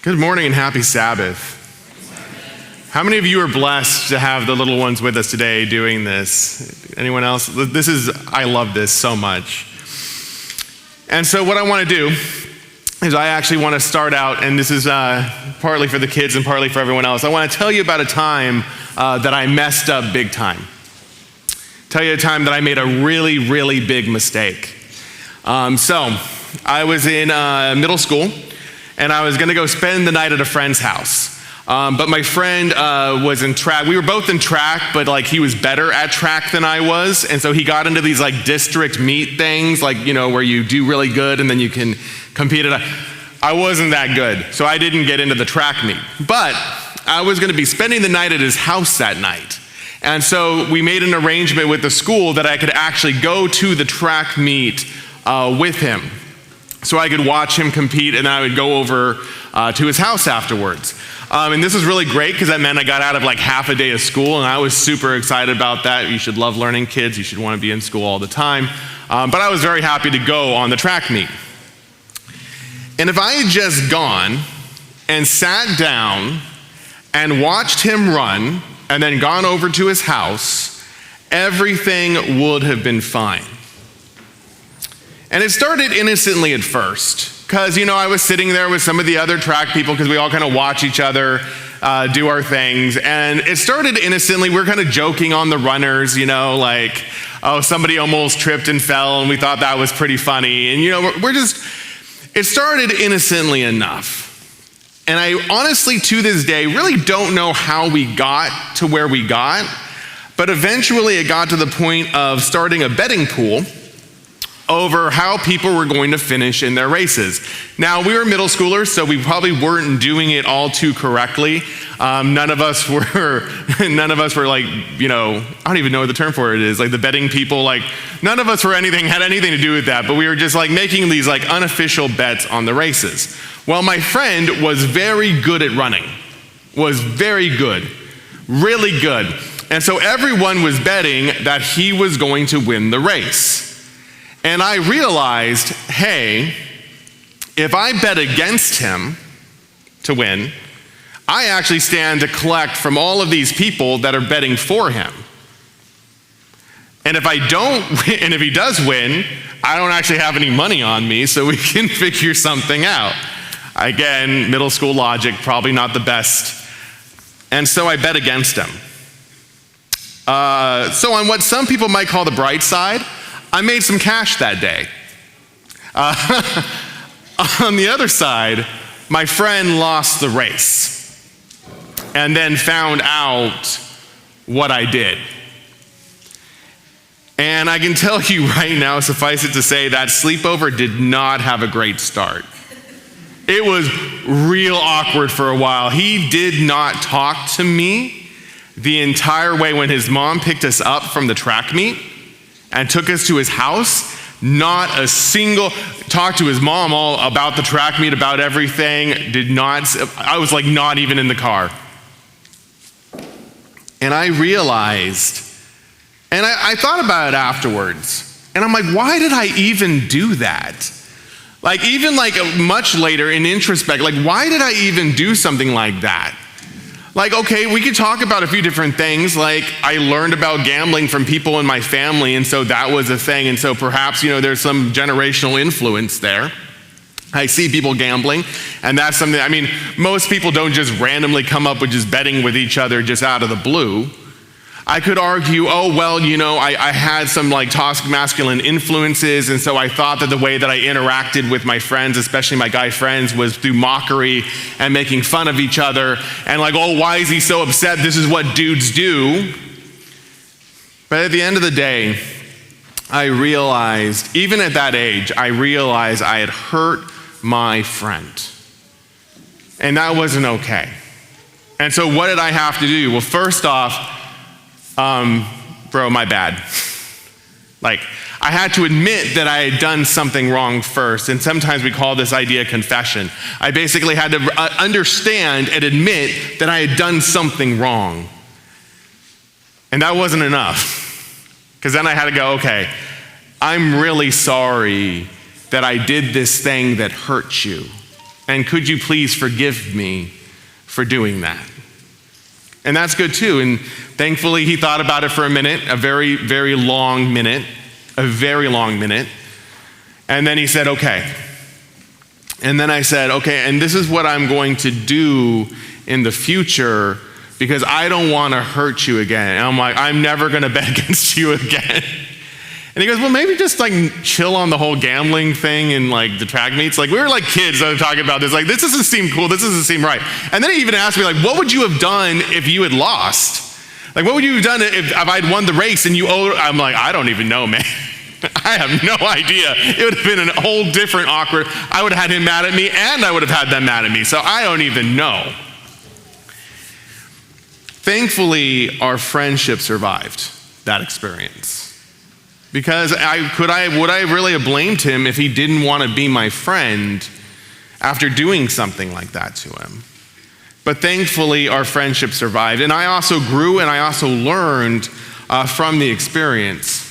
Good morning and happy Sabbath. How many of you are blessed to have the little ones with us today doing this? Anyone else? I love this so much. And so what I want to do is I actually want to start out, and this is partly for the kids and partly for everyone else. I want to tell you about a time that I messed up big time. Tell you a time that I made a really, really big mistake. So I was in middle school, and I was going to go spend the night at a friend's house. But my friend was in track. We were both in track, but he was better at track than I was. And so he got into these district meet things, where you do really good and then you can compete at I wasn't that good, so I didn't get into the track meet. But I was going to be spending the night at his house that night. And so we made an arrangement with the school that I could actually go to the track meet with him. So I could watch him compete, and I would go over to his house afterwards. And this was really great because that meant I got out of half a day of school, and I was super excited about that. You should love learning, kids. You should want to be in school all the time. But I was very happy to go on the track meet. And if I had just gone and sat down and watched him run and then gone over to his house, everything would have been fine. And it started innocently at first, because, I was sitting there with some of the other track people, because we all kind of watch each other do our things. And it started innocently. We were kind of joking on the runners, somebody almost tripped and fell, and we thought that was pretty funny. And, it started innocently enough. And I honestly, to this day, really don't know how we got to where we got, but eventually it got to the point of starting a betting pool over how people were going to finish in their races. Now, we were middle schoolers, so we probably weren't doing it all too correctly. None of us were I don't even know what the term for it is, the betting people, none of us had anything to do with that, but we were just making these unofficial bets on the races. Well, my friend was very good at running, really good. And so everyone was betting that he was going to win the race. And I realized, hey, if I bet against him to win, I actually stand to collect from all of these people that are betting for him. And if if he does win, I don't actually have any money on me, so we can figure something out. Again, middle school logic, probably not the best. And so I bet against him. So on what some people might call the bright side, I made some cash that day. On the other side, my friend lost the race and then found out what I did. And I can tell you right now, suffice it to say, that sleepover did not have a great start. It was real awkward for a while. He did not talk to me the entire way when his mom picked us up from the track meet and took us to his house. Not a single, talked to his mom all about the track meet, about everything, I was not even in the car. And I realized, and I thought about it afterwards, and I'm why did I even do that? Even much later in introspect, why did I even do something like that? Okay, we could talk about a few different things. I learned about gambling from people in my family, and so that was a thing. And so perhaps, there's some generational influence there. I see people gambling, and that's something, most people don't just randomly come up with just betting with each other just out of the blue. I could argue, I had some toxic masculine influences, and so I thought that the way that I interacted with my friends, especially my guy friends, was through mockery and making fun of each other, and why is he so upset? This is what dudes do. But at the end of the day, I realized, even at that age, I had hurt my friend. And that wasn't okay. And so what did I have to do? Well, first off, my bad. I had to admit that I had done something wrong first, and sometimes we call this idea confession. I basically had to understand and admit that I had done something wrong. And that wasn't enough, because then I had to go, okay, I'm really sorry that I did this thing that hurt you. And could you please forgive me for doing that? And that's good too. And thankfully, he thought about it for a minute, a very, very long minute, a very long minute. And then he said, okay. And then I said, okay, and this is what I'm going to do in the future because I don't want to hurt you again. And I'm like, I'm never going to bet against you again. And he goes, well, maybe just like chill on the whole gambling thing and like the track meets. Like we were like kids that were talking about this. Like this doesn't seem cool. This doesn't seem right. And then he even asked me like, what would you have done if you had lost? Like what would you have done if I'd won the race and you owed? I'm like, I don't even know, man. I have no idea. It would have been a whole different awkward. I would have had him mad at me and I would have had them mad at me. So I don't even know. Thankfully, our friendship survived that experience. Because would I really have blamed him if he didn't want to be my friend after doing something like that to him? But thankfully, our friendship survived. And I also grew and I also learned from the experience.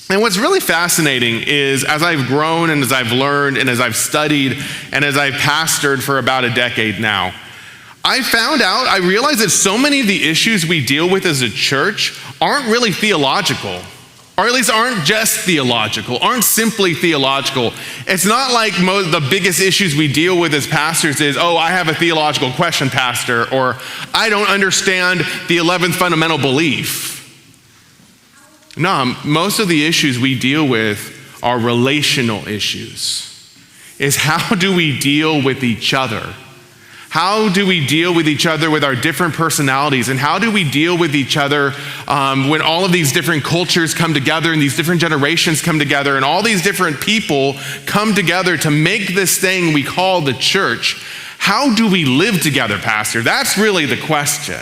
And what's really fascinating is as I've grown and as I've learned and as I've studied and as I've pastored for about a decade now, I realized that so many of the issues we deal with as a church aren't really theological. Or at least aren't just theological, aren't simply theological. It's not like the biggest issues we deal with as pastors is, oh, I have a theological question, pastor, or I don't understand the 11th fundamental belief. No, most of the issues we deal with are relational issues. Is how do we deal with each other? How do we deal with each other with our different personalities? And how do we deal with each other when all of these different cultures come together and these different generations come together and all these different people come together to make this thing we call the church? How do we live together, Pastor? That's really the question.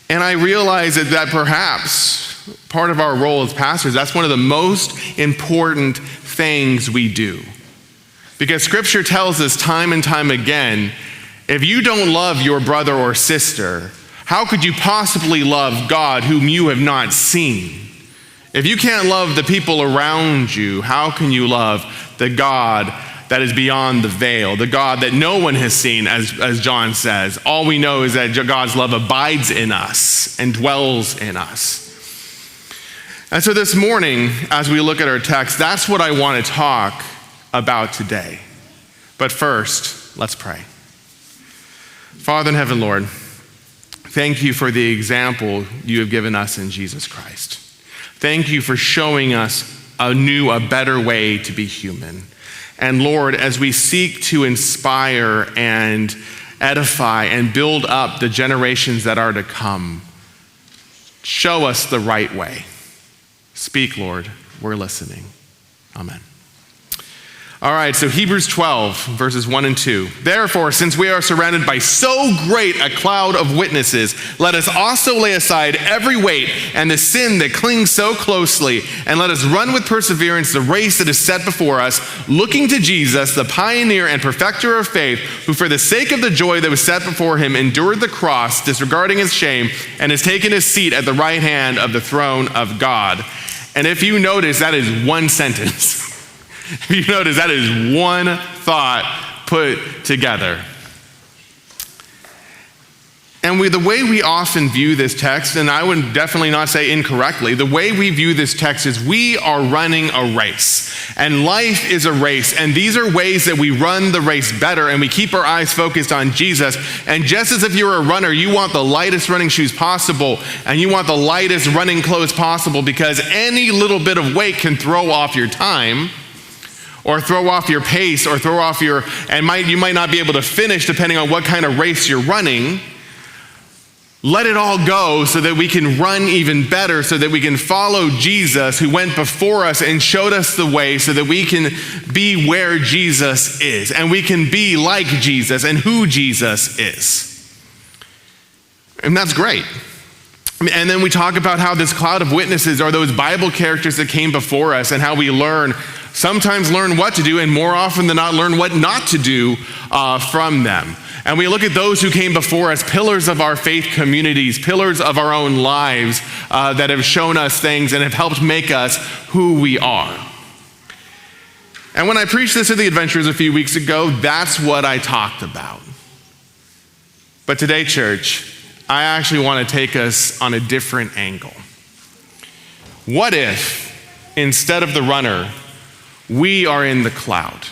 And I realize that perhaps part of our role as pastors, that's one of the most important things we do. Because Scripture tells us time and time again, if you don't love your brother or sister, how could you possibly love God whom you have not seen? If you can't love the people around you, how can you love the God that is beyond the veil, the God that no one has seen, as John says? All we know is that God's love abides in us and dwells in us. And so this morning, as we look at our text, that's what I want to talk about today. But first, let's pray. Father in heaven, Lord, thank you for the example you have given us in Jesus Christ. Thank you for showing us a better way to be human. And Lord, as we seek to inspire and edify and build up the generations that are to come, show us the right way. Speak, Lord, we're listening. Amen. All right, so Hebrews 12, verses 1 and 2. Therefore, since we are surrounded by so great a cloud of witnesses, let us also lay aside every weight and the sin that clings so closely, and let us run with perseverance the race that is set before us, looking to Jesus, the pioneer and perfecter of faith, who for the sake of the joy that was set before him endured the cross, disregarding his shame, and has taken his seat at the right hand of the throne of God. And if you notice, that is one sentence. If you notice, that is one thought put together. And the way we often view this text, and I would definitely not say incorrectly, the way we view this text is we are running a race. And life is a race. And these are ways that we run the race better and we keep our eyes focused on Jesus. And just as if you're a runner, you want the lightest running shoes possible and you want the lightest running clothes possible, because any little bit of weight can throw off your time, or throw off your pace, or throw off you might not be able to finish depending on what kind of race you're running. Let it all go so that we can run even better, so that we can follow Jesus who went before us and showed us the way, so that we can be where Jesus is and we can be like Jesus and who Jesus is. And that's great. And then we talk about how this cloud of witnesses are those Bible characters that came before us, and how we sometimes learn what to do, and more often than not learn what not to do from them. And we look at those who came before us, pillars of our faith communities, pillars of our own lives that have shown us things and have helped make us who we are. And when I preached this at the Adventurers a few weeks ago, that's what I talked about. But today, church, I actually want to take us on a different angle. What if, instead of the runner, we are in the cloud?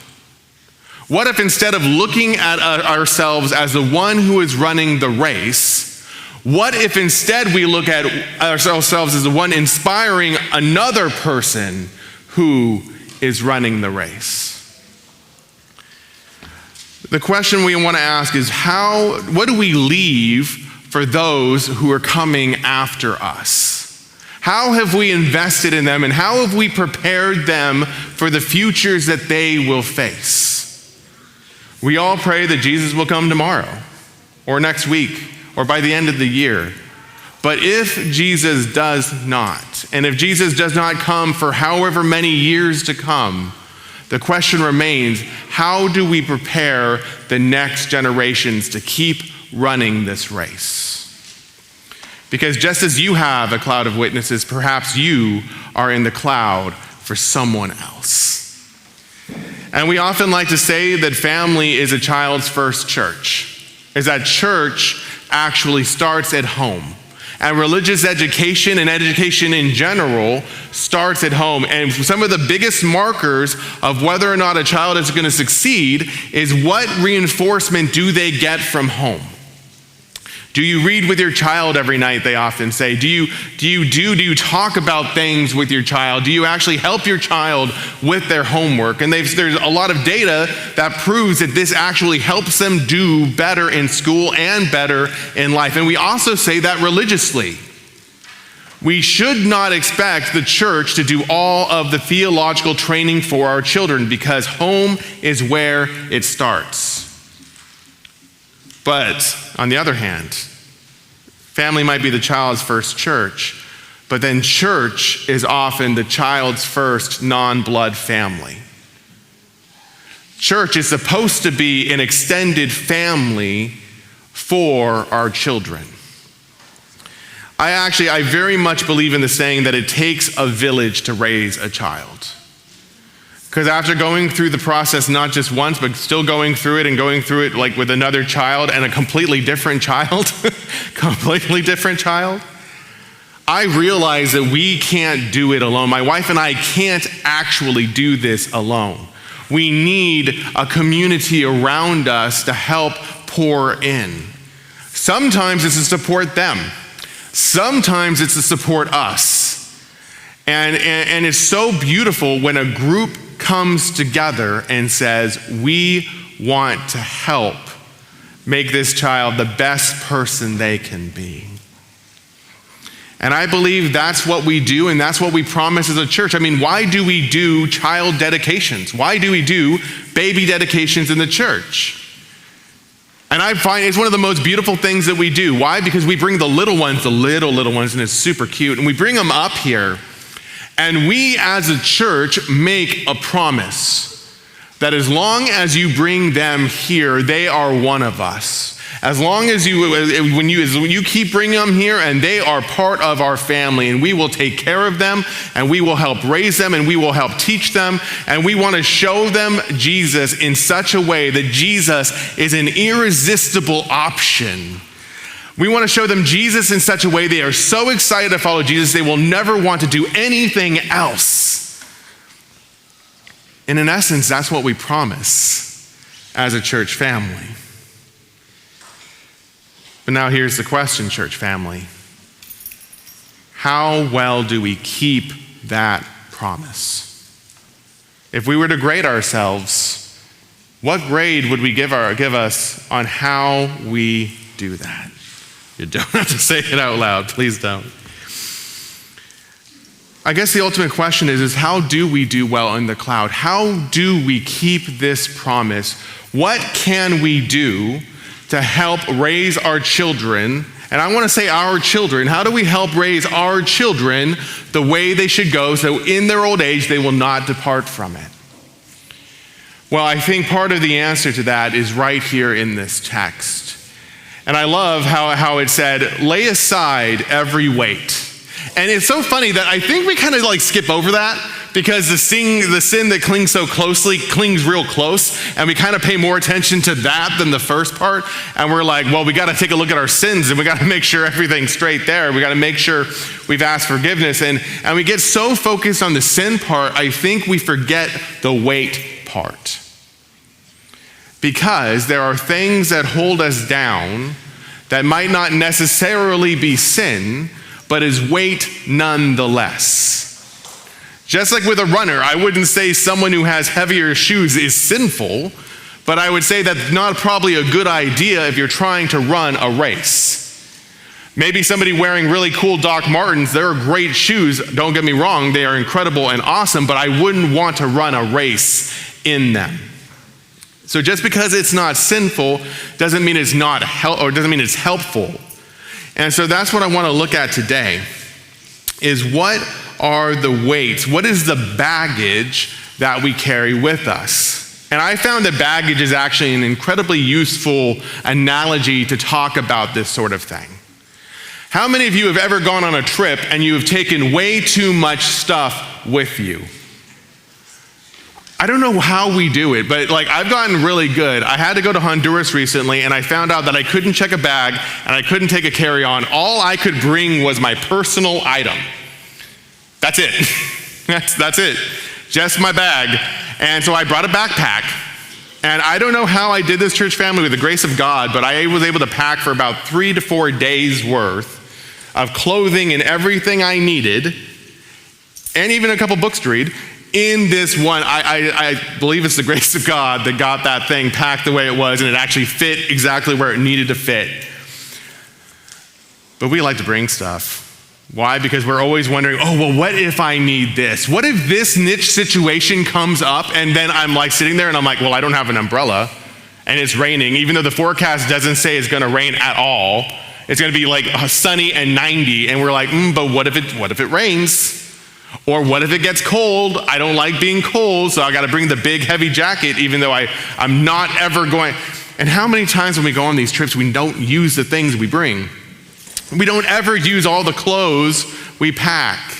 What if instead of looking at ourselves as the one who is running the race, what if instead we look at ourselves as the one inspiring another person who is running the race? The question we want to ask is what do we leave for those who are coming after us? How have we invested in them, and how have we prepared them for the futures that they will face? We all pray that Jesus will come tomorrow, or next week, or by the end of the year. But if Jesus does not, and if Jesus does not come for however many years to come, the question remains, how do we prepare the next generations to keep running this race? Because just as you have a cloud of witnesses, perhaps you are in the cloud for someone else. And we often like to say that family is a child's first church, is that church actually starts at home. And religious education and education in general starts at home. And some of the biggest markers of whether or not a child is going to succeed is what reinforcement do they get from home? Do you read with your child every night, they often say? Do you talk about things with your child? Do you actually help your child with their homework? And there's a lot of data that proves that this actually helps them do better in school and better in life. And we also say that religiously. We should not expect the church to do all of the theological training for our children, because home is where it starts. But on the other hand, family might be the child's first church, but then church is often the child's first non-blood family. Church is supposed to be an extended family for our children. I very much believe in the saying that it takes a village to raise a child. Because after going through the process, not just once, but still going through it like with another child and a completely different child, I realize that we can't do it alone. My wife and I can't actually do this alone. We need a community around us to help pour in. Sometimes it's to support them. Sometimes it's to support us. And it's so beautiful when a group comes together and says, we want to help make this child the best person they can be. And I believe that's what we do, and that's what we promise as a church. I mean, why do we do child dedications? Why do we do baby dedications in the church? And I find it's one of the most beautiful things that we do. Why? Because we bring the little ones, and it's super cute, and we bring them up here. And we as a church make a promise that as long as you bring them here, they are one of us. As long as when you keep bringing them here, and they are part of our family, and we will take care of them, and we will help raise them, and we will help teach them, and we want to show them Jesus in such a way that Jesus is an irresistible option. We want to show them Jesus in such a way they are so excited to follow Jesus, they will never want to do anything else. And in essence, that's what we promise as a church family. But now here's the question, church family. How well do we keep that promise? If we were to grade ourselves, what grade would we give us on how we do that? You don't have to say it out loud. Please don't. I guess the ultimate question is how do we do well in the cloud? How do we keep this promise? What can we do to help raise our children? And I want to say our children. How do we help raise our children the way they should go so in their old age they will not depart from it? Well, I think part of the answer to that is right here in this text. And I love how it said, lay aside every weight. And it's so funny that I think we kind of like skip over that Because the sin that clings so closely clings real close, and we kind of pay more attention to that than the first part. And we're like, well, we got to take a look at our sins, and we got to make sure everything's straight there. We got to make sure we've asked forgiveness. And we get so focused on the sin part, I think we forget the weight part. Because there are things that hold us down that might not necessarily be sin, but is weight nonetheless. Just like with a runner, I wouldn't say someone who has heavier shoes is sinful, but I would say that's not probably a good idea if you're trying to run a race. Maybe somebody wearing really cool Doc Martens, they're great shoes, don't get me wrong, they are incredible and awesome, but I wouldn't want to run a race in them. So just because it's not sinful doesn't mean it's not doesn't mean it's helpful. And so that's what I want to look at today, is what are the weights? What is the baggage that we carry with us? And I found that baggage is actually an incredibly useful analogy to talk about this sort of thing. How many of you have ever gone on a trip and you have taken way too much stuff with you? I don't know how we do it, but I've gotten really good. I had to go to Honduras recently, and I found out that I couldn't check a bag and I couldn't take a carry-on. All I could bring was my personal item. That's it. That's it. Just my bag. And so I brought a backpack. And I don't know how I did this, church family, with the grace of God, but I was able to pack for about 3 to 4 days worth of clothing and everything I needed, and even a couple books to read, in this one. I believe it's the grace of God that got that thing packed the way it was, and it actually fit exactly where it needed to fit. But we like to bring stuff. Why? Because we're always wondering, oh, well, what if I need this? What if this niche situation comes up, and then I'm sitting there and I'm like, well, I don't have an umbrella, and it's raining, even though the forecast doesn't say it's gonna rain at all. It's gonna be sunny and 90, and we're like, but what if it rains? Or what if it gets cold? I don't like being cold, so I gotta bring the big heavy jacket, even though I'm not ever going. And how many times when we go on these trips, we don't use the things we bring? We don't ever use all the clothes we pack.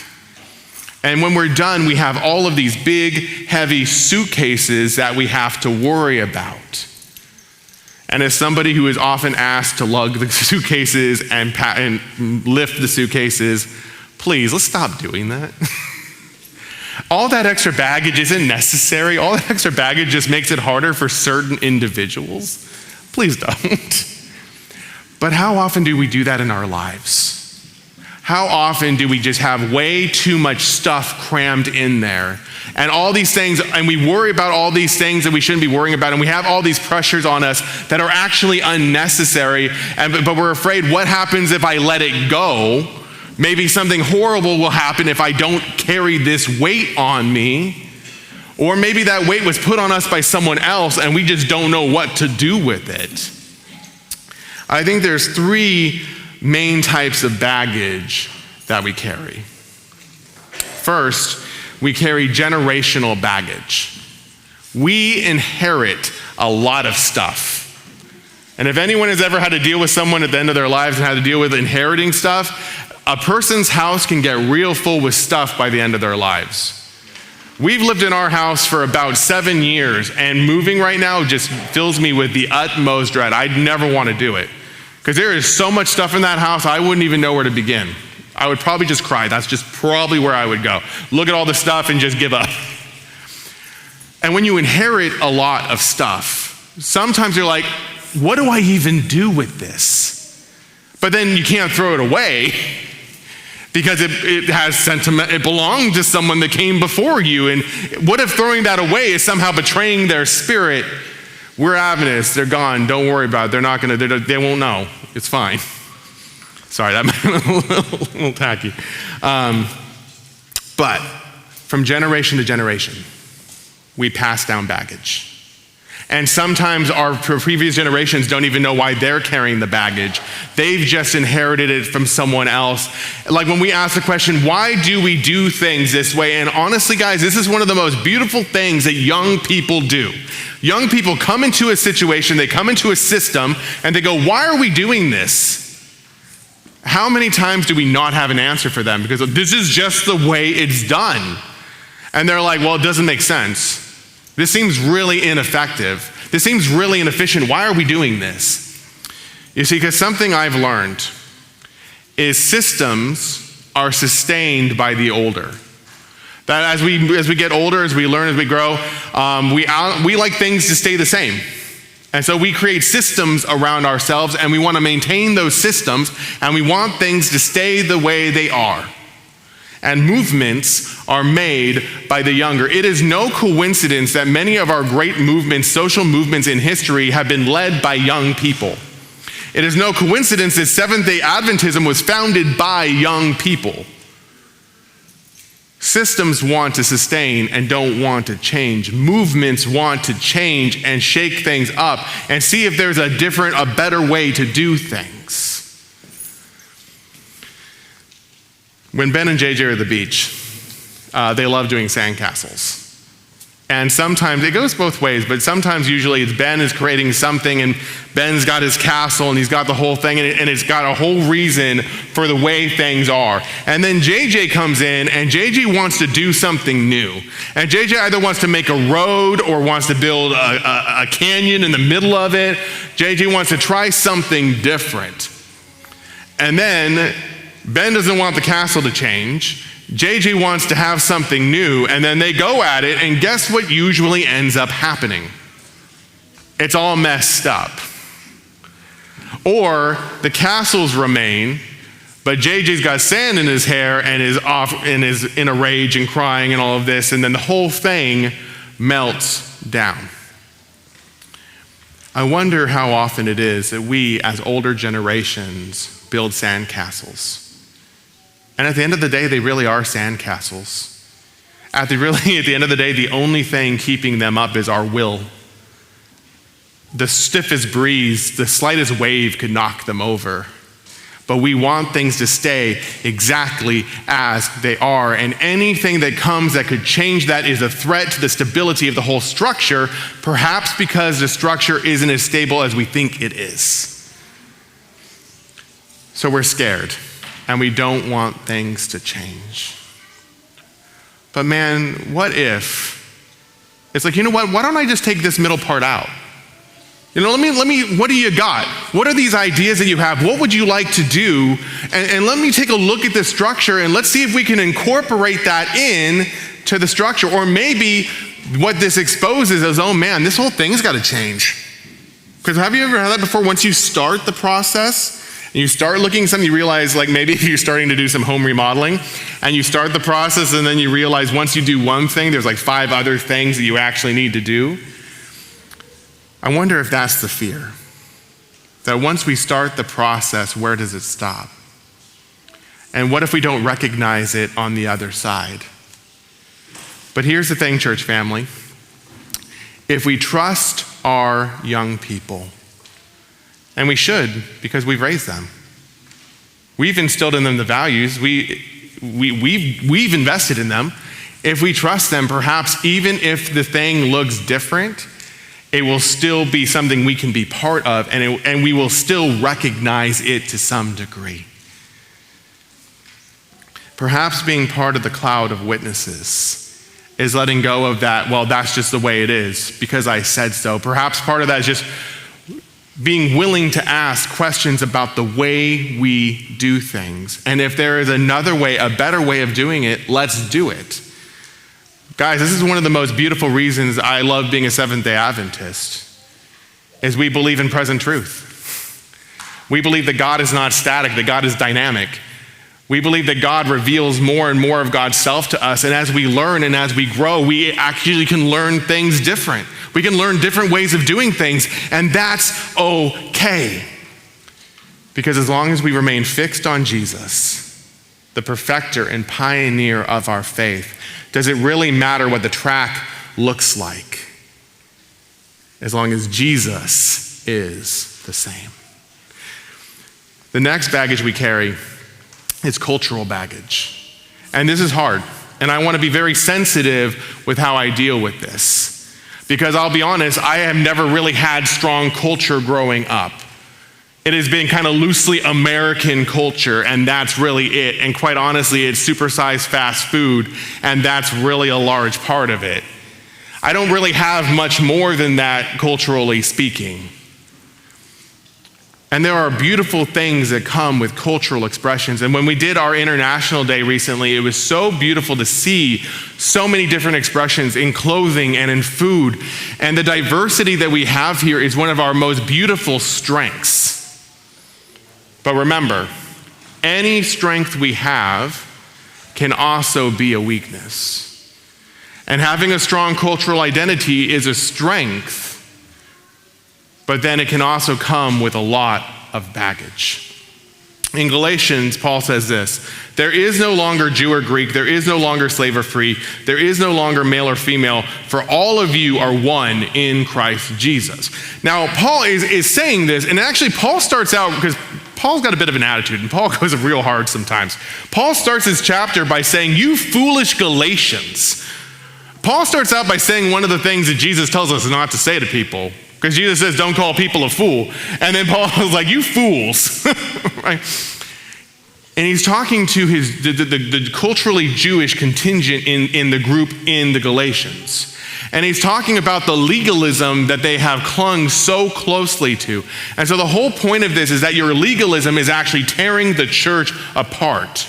And when we're done, we have all of these big, heavy suitcases that we have to worry about. And as somebody who is often asked to lug the suitcases and lift the suitcases, please, let's stop doing that. All that extra baggage isn't necessary. All that extra baggage just makes it harder for certain individuals. Please don't. But how often do we do that in our lives? How often do we just have way too much stuff crammed in there? And all these things, and we worry about all these things that we shouldn't be worrying about, and we have all these pressures on us that are actually unnecessary, but we're afraid, what happens if I let it go? Maybe something horrible will happen if I don't carry this weight on me. Or maybe that weight was put on us by someone else and we just don't know what to do with it. I think there's 3 main types of baggage that we carry. First, we carry generational baggage. We inherit a lot of stuff. And if anyone has ever had to deal with someone at the end of their lives and had to deal with inheriting stuff, a person's house can get real full with stuff by the end of their lives. We've lived in our house for about 7 years, and moving right now just fills me with the utmost dread. I'd never want to do it, because there is so much stuff in that house, I wouldn't even know where to begin. I would probably just cry. That's just probably where I would go. Look at all the stuff and just give up. And when you inherit a lot of stuff, sometimes you're like, what do I even do with this? But then you can't throw it away, because it has sentiment, it belonged to someone that came before you. And what if throwing that away is somehow betraying their spirit? We're Adventists, they're gone, don't worry about it. They won't know, it's fine. Sorry, that might be a little tacky. But from generation to generation, we pass down baggage. And sometimes our previous generations don't even know why they're carrying the baggage. They've just inherited it from someone else. Like when we ask the question, why do we do things this way? And honestly, guys, this is one of the most beautiful things that young people do. Young people come into a situation, they come into a system, and they go, why are we doing this? How many times do we not have an answer for them? Because this is just the way it's done. And they're like, well, it doesn't make sense. This seems really ineffective. This seems really inefficient. Why are we doing this? You see, because something I've learned is systems are sustained by the older. That as we get older, as we learn, as we grow, we like things to stay the same. And so we create systems around ourselves, and we want to maintain those systems, and we want things to stay the way they are. And movements are made by the younger. It is no coincidence that many of our great movements, social movements in history, have been led by young people. It is no coincidence that Seventh-day Adventism was founded by young people. Systems want to sustain and don't want to change. Movements want to change and shake things up and see if there's a better way to do things. When Ben and JJ are at the beach, they love doing sandcastles. And sometimes, it goes both ways, but sometimes usually it's Ben is creating something and Ben's got his castle and he's got the whole thing and it's got a whole reason for the way things are. And then JJ comes in and JJ wants to do something new. And JJ either wants to make a road or wants to build a canyon in the middle of it. JJ wants to try something different. And then Ben doesn't want the castle to change. JJ wants to have something new, and then they go at it, and guess what usually ends up happening? It's all messed up. Or the castles remain, but JJ's got sand in his hair and is off and is in a rage and crying and all of this, and then the whole thing melts down. I wonder how often it is that we, as older generations, build sand castles. And at the end of the day, they really are sandcastles. At the end of the day, the only thing keeping them up is our will. The stiffest breeze, the slightest wave could knock them over. But we want things to stay exactly as they are. And anything that comes that could change that is a threat to the stability of the whole structure, perhaps because the structure isn't as stable as we think it is. So we're scared. And we don't want things to change. But man, what if it's like, you know what? Why don't I just take this middle part out? You know, let me, what do you got? What are these ideas that you have? What would you like to do? And let me take a look at the structure and let's see if we can incorporate that in to the structure. Or maybe what this exposes is, oh man, this whole thing's got to change. Because have you ever had that before? Once you start the process, and you start looking at something, you realize like maybe if you're starting to do some home remodeling and you start the process and then you realize once you do one thing, there's like 5 other things that you actually need to do. I wonder if that's the fear. That once we start the process, where does it stop? And what if we don't recognize it on the other side? But here's the thing, church family. If we trust our young people, and we should, because we've raised them. We've instilled in them the values. We've invested in them. If we trust them, perhaps even if the thing looks different, it will still be something we can be part of, and we will still recognize it to some degree. Perhaps being part of the cloud of witnesses is letting go of that, well, that's just the way it is, because I said so. Perhaps part of that is just being willing to ask questions about the way we do things. And if there is another way, a better way of doing it, let's do it. Guys, this is one of the most beautiful reasons I love being a Seventh-day Adventist, is we believe in present truth. We believe that God is not static, that God is dynamic. We believe that God reveals more and more of God's self to us, and as we learn and as we grow, we actually can learn things different. We can learn different ways of doing things, and that's okay. Because as long as we remain fixed on Jesus, the perfecter and pioneer of our faith, does it really matter what the track looks like? As long as Jesus is the same. The next baggage we carry is cultural baggage. And this is hard. And I want to be very sensitive with how I deal with this. Because I'll be honest, I have never really had strong culture growing up. It has been kind of loosely American culture, and that's really it. And quite honestly, it's supersized fast food, and that's really a large part of it. I don't really have much more than that, culturally speaking. And there are beautiful things that come with cultural expressions. And when we did our International Day recently, it was so beautiful to see so many different expressions in clothing and in food. And the diversity that we have here is one of our most beautiful strengths. But remember, any strength we have can also be a weakness. And having a strong cultural identity is a strength, but then it can also come with a lot of baggage. In Galatians, Paul says this: there is no longer Jew or Greek, there is no longer slave or free, there is no longer male or female, for all of you are one in Christ Jesus. Now, Paul is saying this, and actually Paul starts out, because Paul's got a bit of an attitude, and Paul goes real hard sometimes. Paul starts his chapter by saying, "You foolish Galatians." Paul starts out by saying one of the things that Jesus tells us not to say to people, because Jesus says, don't call people a fool. And then Paul was like, you fools, right? And he's talking to the culturally Jewish contingent in the group in the Galatians. And he's talking about the legalism that they have clung so closely to. And so the whole point of this is that your legalism is actually tearing the church apart.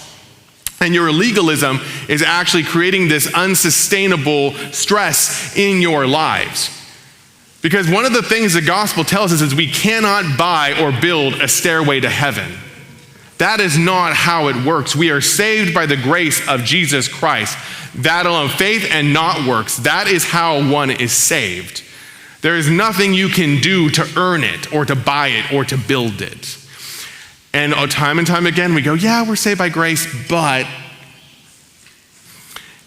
And your legalism is actually creating this unsustainable stress in your lives. Because one of the things the gospel tells us is we cannot buy or build a stairway to heaven. That is not how it works. We are saved by the grace of Jesus Christ. That alone, faith and not works. That is how one is saved. There is nothing you can do to earn it or to buy it or to build it. And time again, we go, yeah, we're saved by grace, but...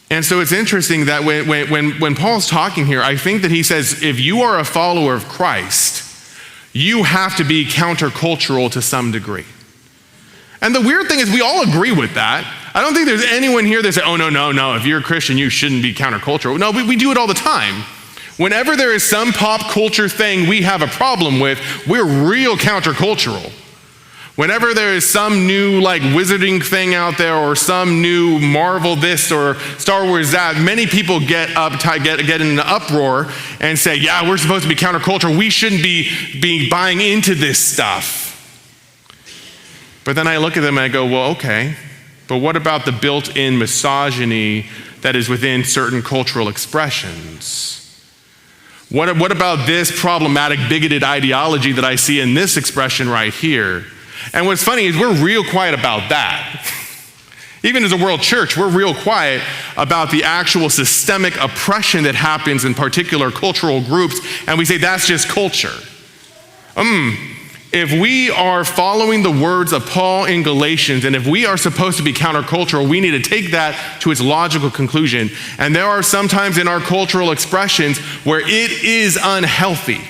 And so it's interesting that when Paul's talking here, I think that he says, if you are a follower of Christ, you have to be countercultural to some degree. And the weird thing is we all agree with that. I don't think there's anyone here that says, oh, no, if you're a Christian, you shouldn't be countercultural. No, we do it all the time. Whenever there is some pop culture thing we have a problem with, we're real countercultural. Whenever there is some new wizarding thing out there or some new Marvel this or Star Wars that, many people get uptight, get in an uproar and say, yeah, we're supposed to be countercultural. We shouldn't be buying into this stuff. But then I look at them and I go, well, okay, but what about the built-in misogyny that is within certain cultural expressions? What about this problematic, bigoted ideology that I see in this expression right here? And what's funny is we're real quiet about that. Even as a world church, we're real quiet about the actual systemic oppression that happens in particular cultural groups, and we say that's just culture. If we are following the words of Paul in Galatians, and if we are supposed to be countercultural, we need to take that to its logical conclusion. And there are some times in our cultural expressions where it is unhealthy.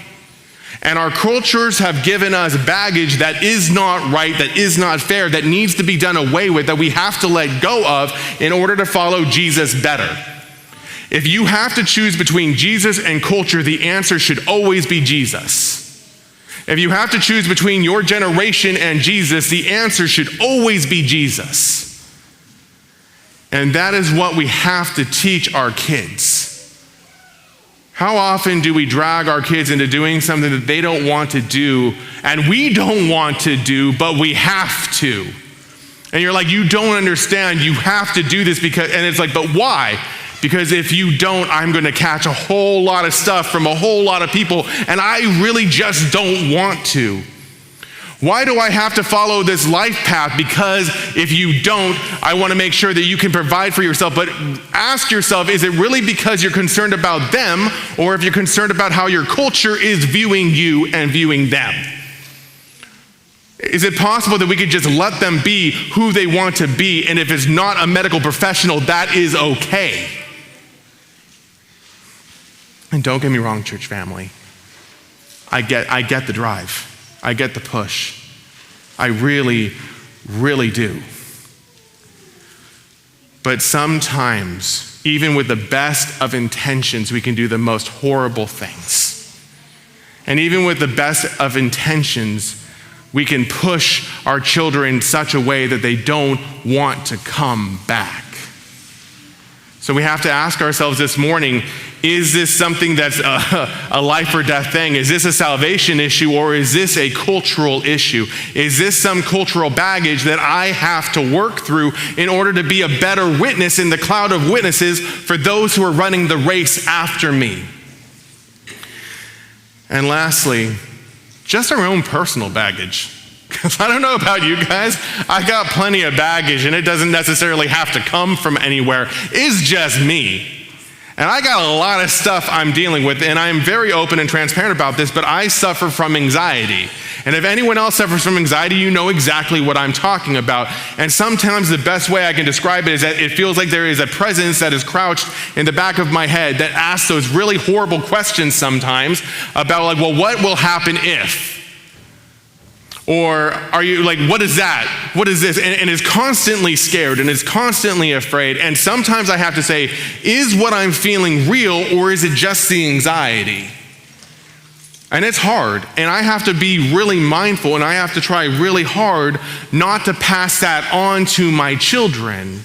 And our cultures have given us baggage that is not right, that is not fair, that needs to be done away with, that we have to let go of in order to follow Jesus better. If you have to choose between Jesus and culture, the answer should always be Jesus. If you have to choose between your generation and Jesus, the answer should always be Jesus. And that is what we have to teach our kids. How often do we drag our kids into doing something that they don't want to do, and we don't want to do, but we have to? And you're like, you don't understand, you have to do this because, and it's like, but why? Because if you don't, I'm going to catch a whole lot of stuff from a whole lot of people, and I really just don't want to. Why do I have to follow this life path? Because if you don't, I want to make sure that you can provide for yourself. But ask yourself, is it really because you're concerned about them, or if you're concerned about how your culture is viewing you and viewing them? Is it possible that we could just let them be who they want to be, and if it's not a medical professional, that is okay? And don't get me wrong, church family. I get the drive. I get the push. I really, really do. But sometimes, even with the best of intentions, we can do the most horrible things. And even with the best of intentions, we can push our children in such a way that they don't want to come back. So we have to ask ourselves this morning, is this something that's a life or death thing? Is this a salvation issue, or is this a cultural issue? Is this some cultural baggage that I have to work through in order to be a better witness in the cloud of witnesses for those who are running the race after me? And lastly, just our own personal baggage. Because I don't know about you guys, I got plenty of baggage, and it doesn't necessarily have to come from anywhere. It's just me. And I got a lot of stuff I'm dealing with, and I'm very open and transparent about this, but I suffer from anxiety. And if anyone else suffers from anxiety, you know exactly what I'm talking about. And sometimes the best way I can describe it is that it feels like there is a presence that is crouched in the back of my head that asks those really horrible questions sometimes about like, well, what will happen if? Or are you like, what is that? What is this? And is constantly scared and is constantly afraid. And sometimes I have to say, is what I'm feeling real, or is it just the anxiety? And it's hard. And I have to be really mindful, and I have to try really hard not to pass that on to my children.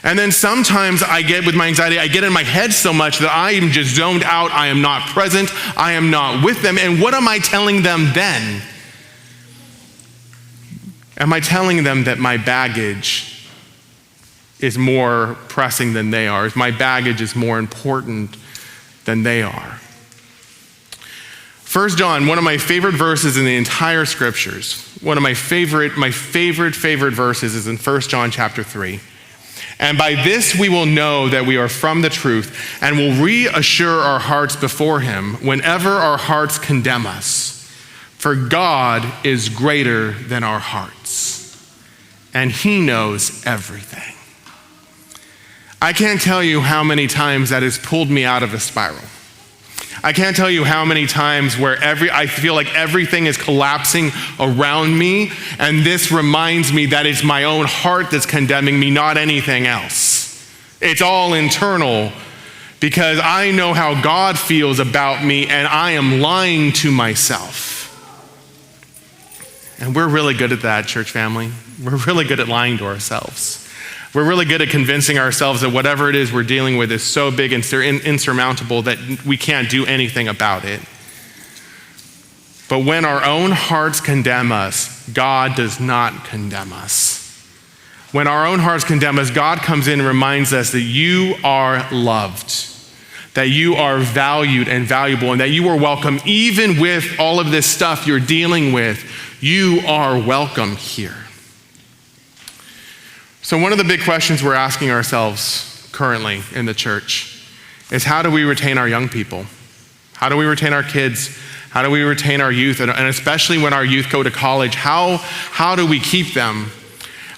And then sometimes I get with my anxiety, I get in my head so much that I am just zoned out. I am not present. I am not with them. And what am I telling them then? Am I telling them that my baggage is more pressing than they are? My baggage is more important than they are? 1 John, one of my favorite verses in the entire scriptures, one of my favorite verses is in 1 John chapter 3. And by this we will know that we are from the truth, and will reassure our hearts before him whenever our hearts condemn us. For God is greater than our hearts, and he knows everything. I can't tell you how many times that has pulled me out of a spiral. I can't tell you how many times where I feel like everything is collapsing around me, and this reminds me that it's my own heart that's condemning me, not anything else. It's all internal, because I know how God feels about me, and I am lying to myself. And we're really good at that, church family. We're really good at lying to ourselves. We're really good at convincing ourselves that whatever it is we're dealing with is so big and insurmountable that we can't do anything about it. But when our own hearts condemn us, God does not condemn us. When our own hearts condemn us, God comes in and reminds us that you are loved, that you are valued and valuable, and that you are welcome even with all of this stuff you're dealing with. You are welcome here. So one of the big questions we're asking ourselves currently in the church is, how do we retain our young people? How do we retain our kids? How do we retain our youth? And especially when our youth go to college, how do we keep them?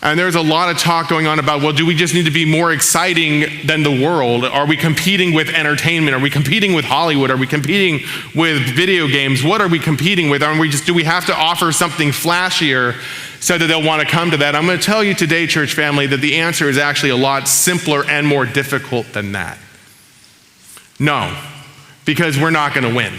And there's a lot of talk going on about, well, do we just need to be more exciting than the world? Are we competing with entertainment? Are we competing with Hollywood? Are we competing with video games? What are we competing with? Do we have to offer something flashier so that they'll want to come to that? I'm going to tell you today, church family, that the answer is actually a lot simpler and more difficult than that. No, because we're not going to win.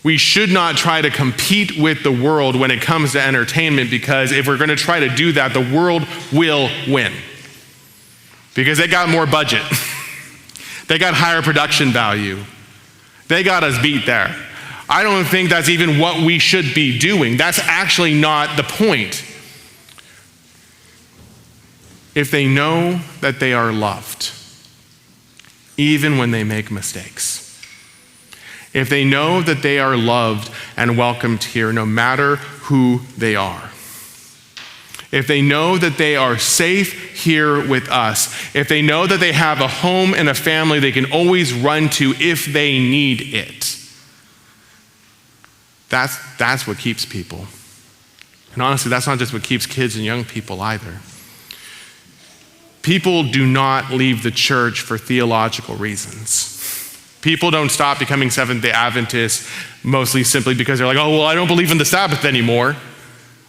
We should not try to compete with the world when it comes to entertainment, because if we're going to try to do that, the world will win. Because they got more budget. They got higher production value. They got us beat there. I don't think that's even what we should be doing. That's actually not the point. If they know that they are loved, even when they make mistakes. If they know that they are loved and welcomed here, no matter who they are. If they know that they are safe here with us. If they know that they have a home and a family they can always run to if they need it. That's what keeps people. And honestly, that's not just what keeps kids and young people either. People do not leave the church for theological reasons. People don't stop becoming Seventh-day Adventists mostly simply because they're like, oh, well, I don't believe in the Sabbath anymore.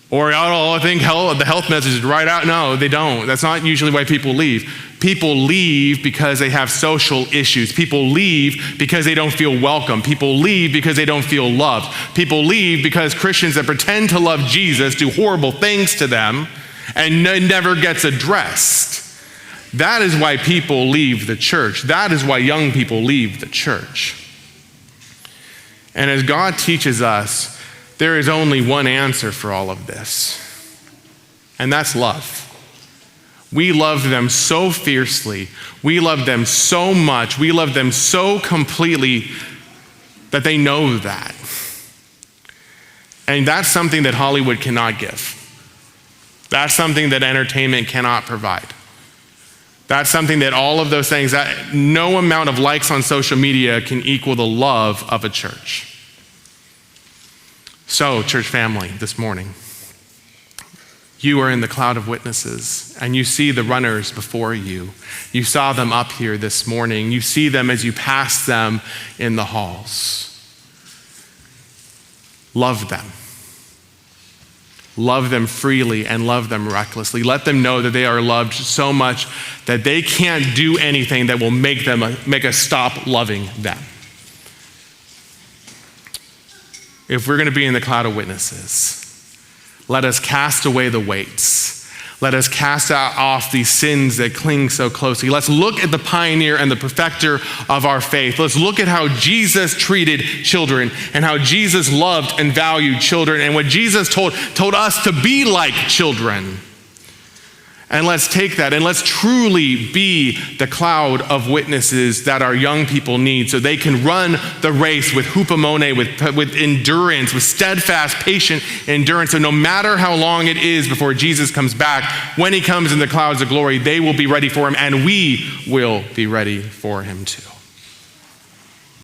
Or, oh, I think the health message is right out. No, they don't. That's not usually why people leave. People leave because they have social issues. People leave because they don't feel welcome. People leave because they don't feel loved. People leave because Christians that pretend to love Jesus do horrible things to them and it never gets addressed. That is why people leave the church. That is why young people leave the church. And as God teaches us, there is only one answer for all of this, and that's love. We love them so fiercely. We love them so much. We love them so completely that they know that. And that's something that Hollywood cannot give. That's something that entertainment cannot provide. That's something that all of those things, that no amount of likes on social media can equal the love of a church. So, church family, this morning, you are in the cloud of witnesses, and you see the runners before you. You saw them up here this morning. You see them as you pass them in the halls. Love them. Love them freely and love them recklessly. Let them know that they are loved so much that they can't do anything that will make us stop loving them. If we're going to be in the cloud of witnesses, let us cast away the weights. Let us cast off these sins that cling so closely. Let's look at the pioneer and the perfecter of our faith. Let's look at how Jesus treated children and how Jesus loved and valued children and what Jesus told us to be like children. And let's take that and let's truly be the cloud of witnesses that our young people need so they can run the race with hupomone, with endurance, with steadfast, patient endurance. So no matter how long it is before Jesus comes back, when he comes in the clouds of glory, they will be ready for him and we will be ready for him too.